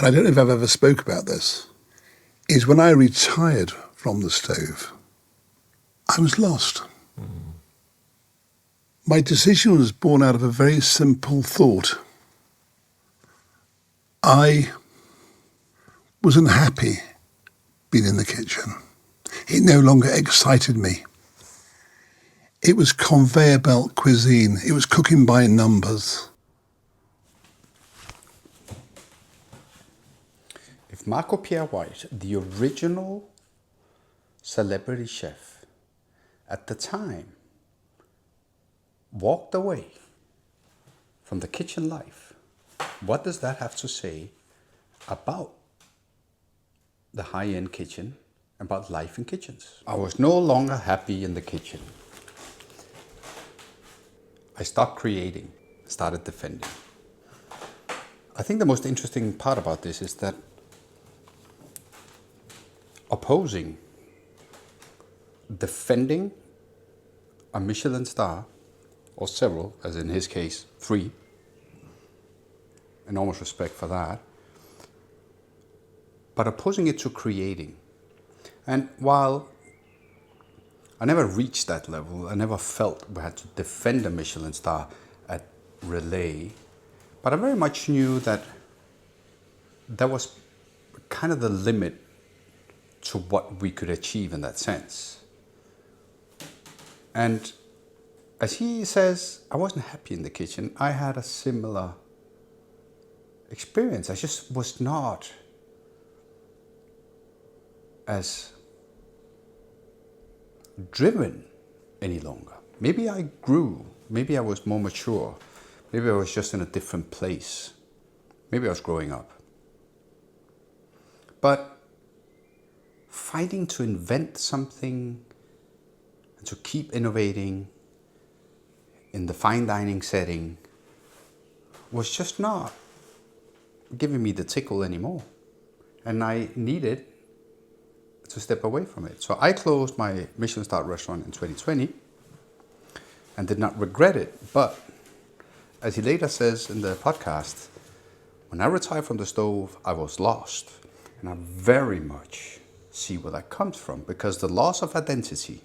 and I don't know if I've ever spoke about this, is when I retired from the stove, I was lost. My decision was born out of a very simple thought. I was unhappy being in the kitchen. It no longer excited me. It was conveyor belt cuisine. It was cooking by numbers. If Marco Pierre White, the original celebrity chef at the time, walked away from the kitchen life, what does that have to say about the high-end kitchen, about life in kitchens? I was no longer happy in the kitchen. I stopped creating, started defending. I think the most interesting part about this is that opposing, defending a Michelin star, or several, as in his case, 3, enormous respect for that, but opposing it to creating. And while I never reached that level, I never felt we had to defend a Michelin star at Relæ, but I very much knew that that was kind of the limit to what we could achieve in that sense. And as he says, I wasn't happy in the kitchen. I had a similar experience. I just was not as driven any longer. Maybe I grew. Maybe I was more mature. Maybe I was just in a different place. Maybe I was growing up. But fighting to invent something and to keep innovating in the fine dining setting was just not giving me the tickle anymore. And I needed to step away from it. So I closed my Michelin star restaurant in 2020 and did not regret it. But as he later says in the podcast, when I retired from the stove, I was lost. And I very much see where that comes from, because the loss of identity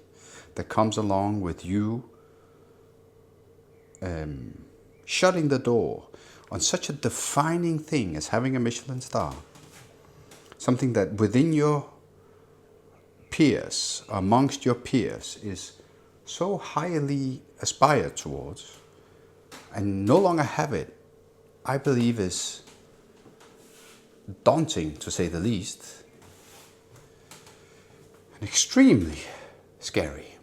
that comes along with you shutting the door on such a defining thing as having a Michelin star, something that within your peers, amongst your peers, is so highly aspired towards, and no longer have it, I believe is daunting, to say the least, and extremely scary.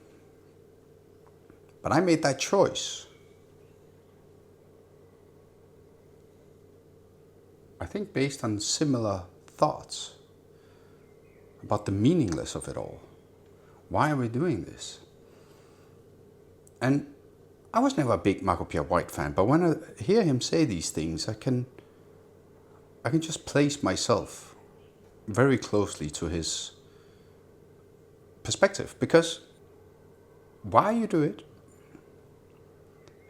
But I made that choice. I think based on similar thoughts about the meaningless of it all. Why are we doing this? And I was never a big Marco Pierre White fan, but when I hear him say these things, I can just place myself very closely to his perspective, because why you do it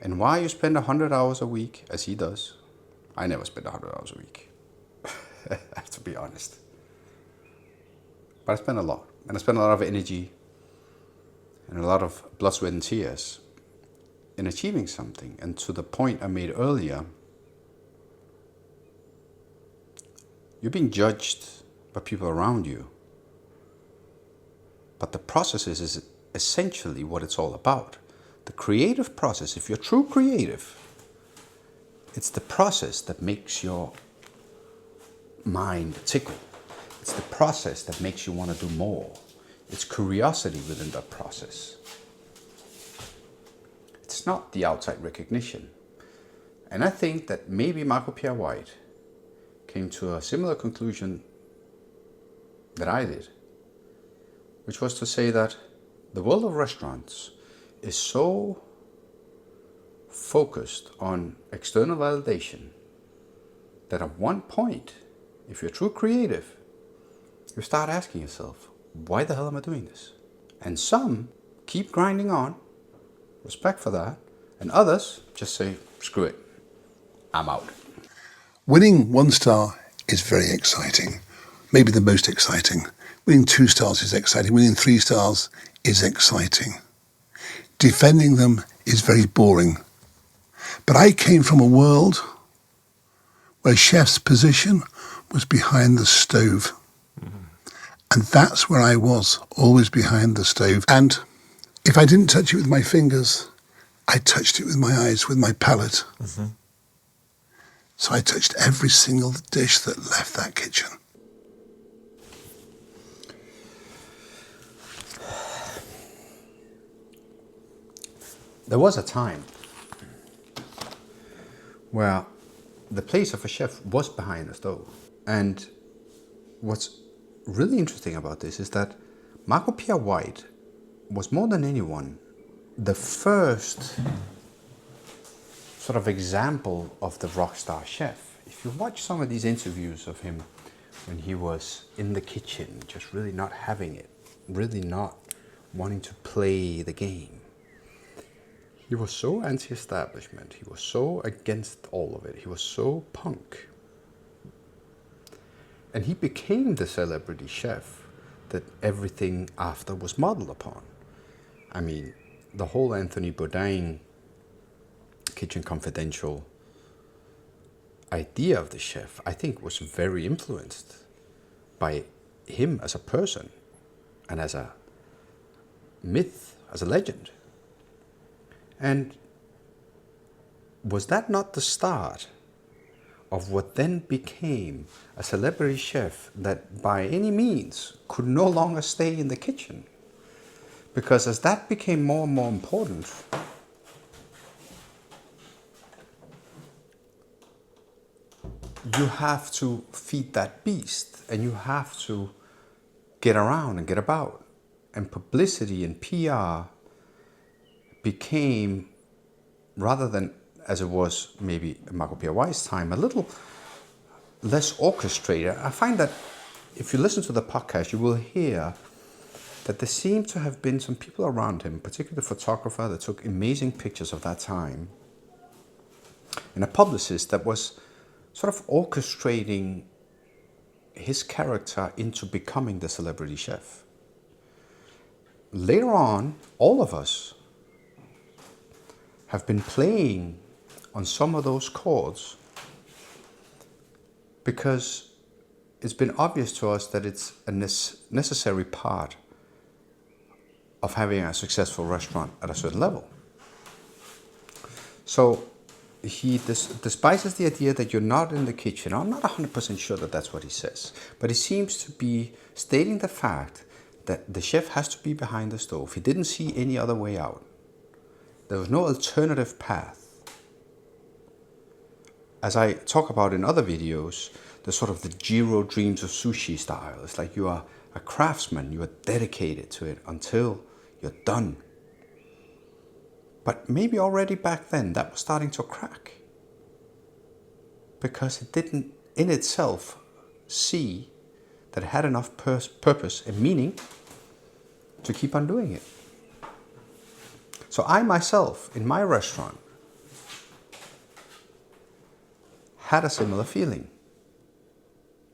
and why you spend 100 hours a week as he does. I never spend 100 hours a week. I have to be honest. But I spend a lot. And I spend a lot of energy and a lot of blood, sweat, and tears in achieving something. And to the point I made earlier, you're being judged by people around you. But the process is essentially what it's all about. The creative process, if you're true creative, it's the process that makes your mind tickle. It's the process that makes you want to do more. It's curiosity within that process. It's not the outside recognition. And I think that maybe Marco Pierre White came to a similar conclusion that I did, which was to say that the world of restaurants is so focused on external validation that at one point, if you're true creative, you start asking yourself, why the hell am I doing this? And some keep grinding on, respect for that, and others just say, screw it, I'm out. Winning 1 star is very exciting. Maybe the most exciting. Winning 2 stars is exciting. Winning 3 stars is exciting. Defending them is very boring. But I came from a world where chef's position was behind the stove. And that's where I was, always behind the stove. And if I didn't touch it with my fingers, I touched it with my eyes, with my palate. So I touched every single dish that left that kitchen. There was a time where the place of a chef was behind the stove. And what's really interesting about this is that Marco Pierre White was more than anyone the first sort of example of the rockstar chef. If you watch some of these interviews of him when he was in the kitchen, just really not having it, really not wanting to play the game, he was so anti-establishment, he was so against all of it, he was so punk. And he became the celebrity chef that everything after was modeled upon. I mean, the whole Anthony Bourdain Kitchen Confidential idea of the chef, I think, was very influenced by him as a person and as a myth, as a legend. And was that not the start of what then became a celebrity chef that by any means could no longer stay in the kitchen? Because as that became more and more important, you have to feed that beast and you have to get around and get about. And publicity and PR became, rather than as it was maybe Marco Pierre White's time, a little less orchestrated. I find that if you listen to the podcast, you will hear that there seemed to have been some people around him, particularly the photographer that took amazing pictures of that time, and a publicist that was sort of orchestrating his character into becoming the celebrity chef. Later on, all of us have been playing on some of those chords because it's been obvious to us that it's a necessary part of having a successful restaurant at a certain level. So he despises the idea that you're not in the kitchen. I'm not 100% sure that that's what he says, but he seems to be stating the fact that the chef has to be behind the stove. He didn't see any other way out. There was no alternative path. As I talk about in other videos, the sort of the Jiro dreams of sushi style. It's like you are a craftsman, you are dedicated to it until you're done. But maybe already back then that was starting to crack because it didn't in itself see that it had enough purpose and meaning to keep on doing it. So I myself, in my restaurant, had a similar feeling.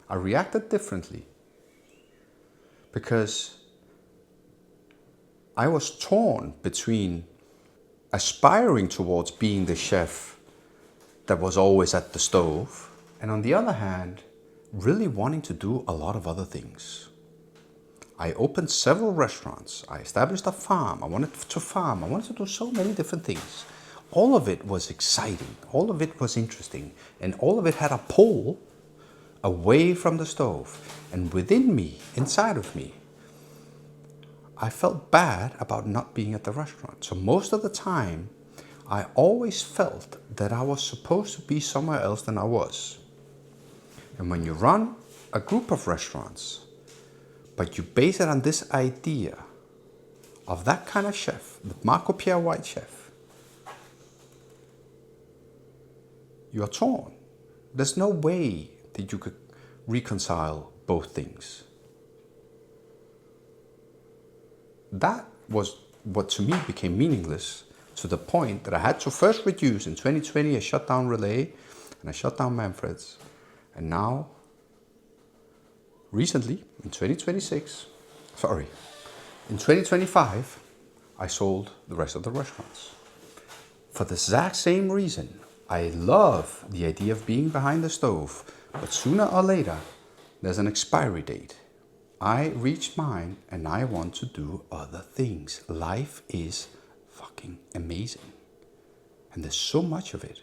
I reacted differently because I was torn between aspiring towards being the chef that was always at the stove, and on the other hand, really wanting to do a lot of other things. I opened several restaurants. I established a farm. I wanted to farm. I wanted to do so many different things. All of it was exciting. All of it was interesting. And all of it had a pull away from the stove. And within me, inside of me, I felt bad about not being at the restaurant. So most of the time, I always felt that I was supposed to be somewhere else than I was. And when you run a group of restaurants, but you base it on this idea of that kind of chef, the Marco Pierre White chef, you are torn. There's no way that you could reconcile both things. That was what to me became meaningless, to the point that I had to first reduce. In 2020, I shut down Relæ and I shut down Manfred's. And now recently, in 2025, I sold the rest of the restaurants. For the exact same reason, I love the idea of being behind the stove, but sooner or later, there's an expiry date. I reached mine and I want to do other things. Life is fucking amazing. And there's so much of it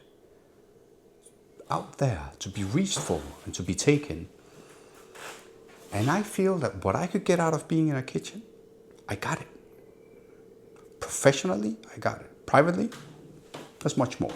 out there to be reached for and to be taken. And I feel that what I could get out of being in a kitchen, I got it. Professionally, I got it. Privately, there's much more.